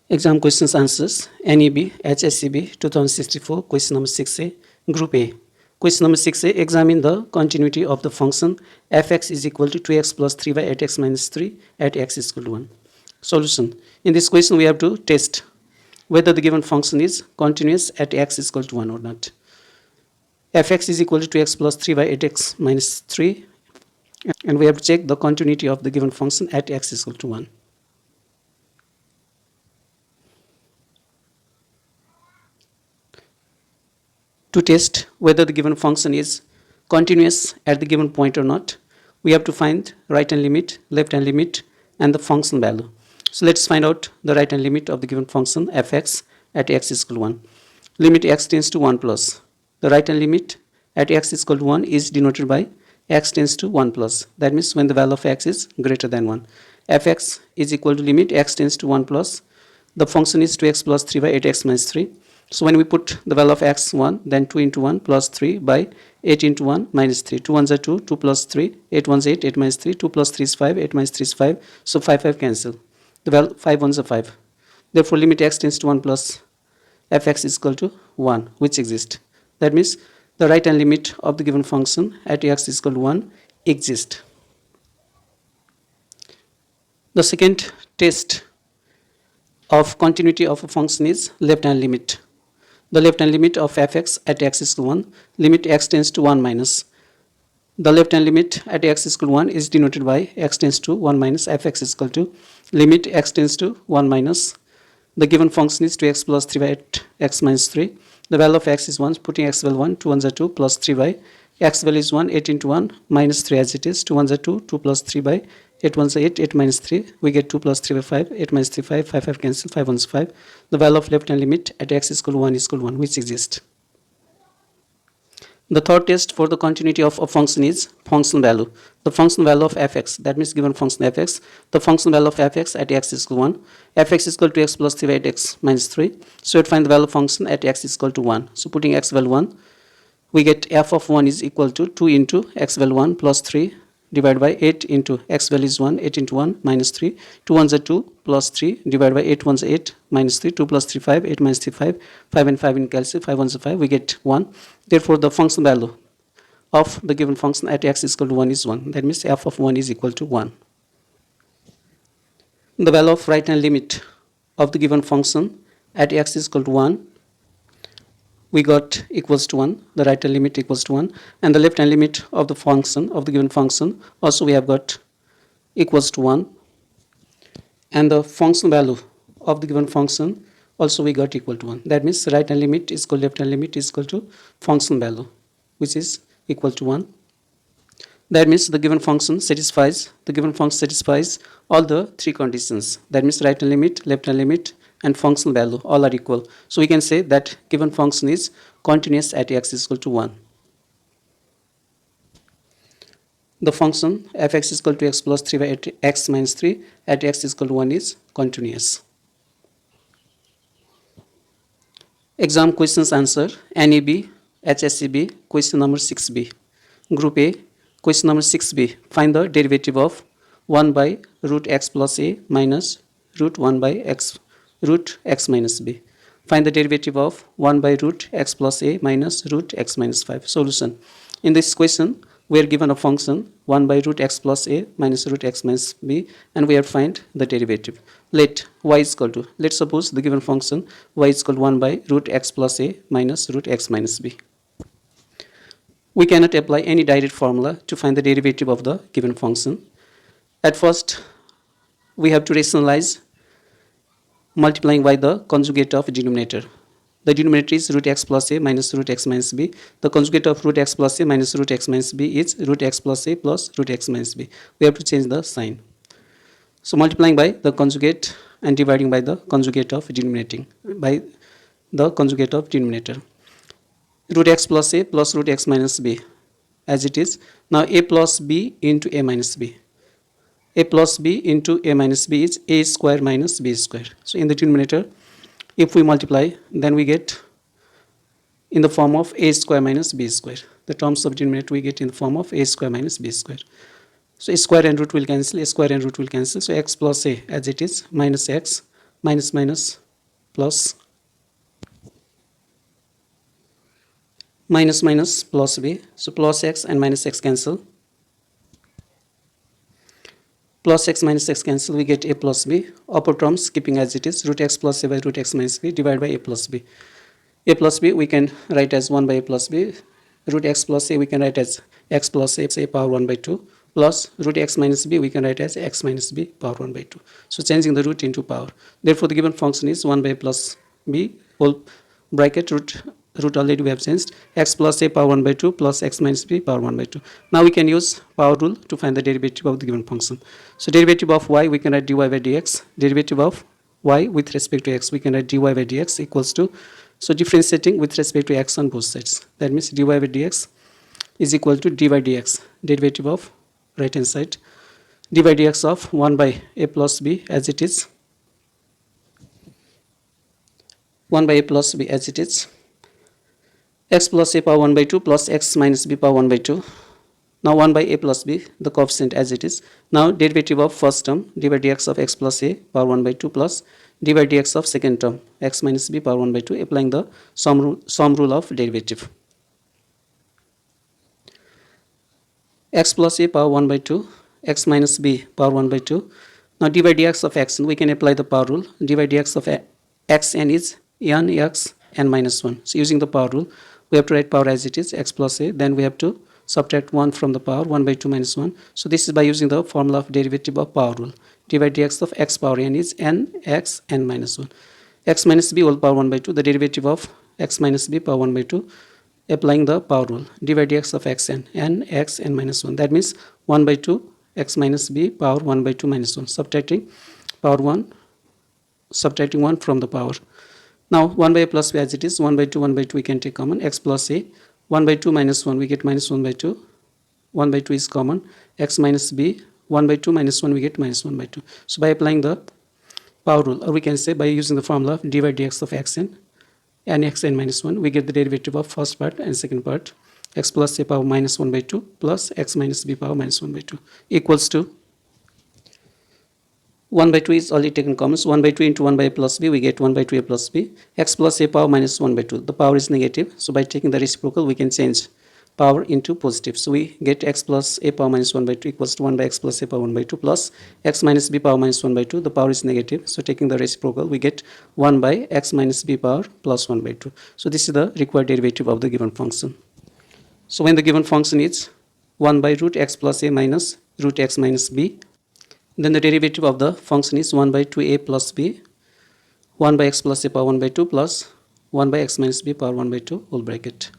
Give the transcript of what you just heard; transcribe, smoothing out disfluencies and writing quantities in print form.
Exam questions answers. NEB HSEB 2064 question number 6a Group A. Question number 6a, examine the continuity of the function fx is equal to 2x plus 3y at x minus 3 at x is equal to 1. Solution. In this question we have to test whether the given function is continuous at x is equal to 1 or not. Fx is equal to 2x plus 3y at x minus 3, and we have to check the continuity of the given function at x is equal to 1. To test whether the given function is continuous at the given point or not, we have to find right hand limit, left hand limit, and the function value. So let's find out the right hand limit of the given function fx at x is equal to 1. Limit x tends to 1 plus. The right hand limit at x is equal to 1 is denoted by x tends to 1 plus. That means when the value of x is greater than 1. Fx is equal to limit x tends to 1 plus. The function is 2x plus 3y at x minus 3. So when we put the value of x 1, then 2 into 1 plus 3 by 8 into 1 minus 3. 2 1s are 2, 2 plus 3, 8 1s 8, 8 minus 3, 2 plus 3 is 5, 8 minus 3 is 5. So 5 5 cancel. The value 5 1s are 5. Therefore limit x tends to 1 plus fx is equal to 1, which exists. That means the right hand limit of the given function at x is equal to 1 exists. The second test of continuity of a function is left hand limit. The left hand limit of fx at x is equal to 1, limit x tends to 1 minus. The left hand limit at x is equal to 1 is denoted by x tends to 1 minus fx is equal to limit x tends to 1 minus. The given function is 2x plus 3y at x minus 3. The value of x is 1, putting x value 1, 2 1s are 2 plus 3y. X value is 1, 8 into 1 minus 3 as it is, 2 1s are 2, 2 plus 3 by 8 1s are 8, 8 minus 3, we get 2 plus 3 by 5, 8 minus 3 5, 5 5 cancel, 5 1s 5. The value of left hand limit at x is equal to 1 is equal to 1, which exists. The third test for the continuity of a function is function value. The function value of fx, that means given function fx, the function value of fx at x is equal to 1. Fx is equal to x plus 3 at x minus 3. So we find the value of function at x is equal to 1. So putting x value 1, we get f of 1 is equal to 2 into x value 1 plus 3 divided by 8 into x value is 1, 8 into 1 minus 3, 2 1s are 2 plus 3 divided by 8 1s 8 minus 3, 2 plus 3 5, 8 minus 3 5, 5 and 5 in cancel, 5 1s are 5, we get 1. Therefore the function value of the given function at x is equal to 1 is 1. That means f of 1 is equal to 1. The value of right hand limit of the given function at x is equal to 1, we got equals to 1, the right hand limit equals to 1, and the left hand limit of the function, of the given function, also we have got equals to 1, and the function value of the given function also we got equal to 1. That means the right hand limit is equal to left hand limit is equal to function value, which is equal to 1. That means the given function satisfies all the three conditions. That means right hand limit, left hand limit, and function value all are equal. So we can say that given function is continuous at x is equal to 1. The function fx is equal to x plus 3 by at x minus 3 at x is equal to 1 is continuous. Exam questions answer. NEB HSEB question number 6b. Group A question number 6b. Find the derivative of 1 by root x plus a minus root 1 by x root x minus b. Find the derivative of 1 by root x plus a minus root x minus 5. Solution. In this question, we are given a function 1 by root x plus a minus root x minus b, and we have to find the derivative. Let y is equal to, let's suppose the given function y is equal to 1 by root x plus a minus root x minus b. We cannot apply any direct formula to find the derivative of the given function. At first, we have to rationalize multiplying by the conjugate of denominator. The denominator is root x plus a minus root x minus b. The conjugate of root x plus a minus root x minus b is root x plus a plus root x minus b. We have to change the sign. So multiplying by the conjugate and dividing by the conjugate of denominating by the conjugate of denominator. Root x plus a plus root x minus b as it is. Now a plus b into a minus b. A plus b into a minus b is a square minus b square. So in the denominator, if we multiply, then we get in the form of a square minus b square. The terms of denominator we get in the form of a square minus b square. So a square and root will cancel, a square and root will cancel. So x plus a as it is minus x minus minus plus, minus minus plus b, so plus x and minus x cancel, plus x minus x cancel, we get a plus b. Upper terms keeping as it is, root x plus a by root x minus b divided by a plus b. A plus b we can write as 1 by a plus b, root x plus a we can write as x plus a power 1 by 2, plus root x minus b we can write as x minus b power 1 by 2. So changing the root into power. Therefore the given function is 1 by a plus b whole bracket root already we have changed, x plus a power 1 by 2 plus x minus b power 1 by 2. Now we can use power rule to find the derivative of the given function. So derivative of y we can write dy by dx, derivative of y with respect to x we can write dy by dx equals to, so differentiating with respect to x on both sides, that means dy by dx is equal to dy by dx, derivative of right hand side, dy by dx of 1 by a plus b as it is, 1 by a plus b as it is, x plus a power 1 by 2 plus x minus b power 1 by 2. Now 1 by a plus b, the coefficient as it is. Now derivative of first term, dy by dx of x plus a power 1 by 2 plus dy by dx of second term, x minus b power 1 by 2, applying the sum rule of derivative. X plus a power 1 by 2, x minus b power 1 by 2. Now dy by dx of x, we can apply the power rule. Dy by dx of xn is n x n minus 1. So using the power rule, we have to write power as it is, x plus a, then we have to subtract 1 from the power, 1 by 2 minus 1. So this is by using the formula of derivative of power rule. Dy by dx of x power n is n x n minus 1. X minus b whole power 1 by 2, the derivative of x minus b power 1 by 2, applying the power rule. Dy by dx of xn, n x n minus 1. That means 1 by 2 x minus b power 1 by 2 minus 1. Subtracting power 1, subtracting 1 from the power. Now 1 by a plus b as it is, 1 by 2 we can take common, x plus a, 1 by 2 minus 1 we get minus 1 by 2, 1 by 2 is common, x minus b, 1 by 2 minus 1 we get minus 1 by 2. So by applying the power rule, or we can say by using the formula of dy by dx of xn, n x n minus 1, we get the derivative of first part and second part, x plus a power minus 1 by 2 plus x minus b power minus 1 by 2 equals to 1 by 2 is already taken common, so 1 by 2 into 1 by a plus b, we get 1 by 2 a plus b, x plus a power minus 1 by 2, the power is negative, so by taking the reciprocal we can change power into positive, so we get x plus a power minus 1 by 2 equals to 1 by x plus a power 1 by 2 plus x minus b power minus 1 by 2, the power is negative, so taking the reciprocal we get 1 by x minus b power plus 1 by 2. So this is the required derivative of the given function. So when the given function is 1 by root x plus a minus root x minus b, then the derivative of the function is 1 by 2a plus b, 1 by x plus a power 1 by 2 plus 1 by x minus b power 1 by 2 whole bracket.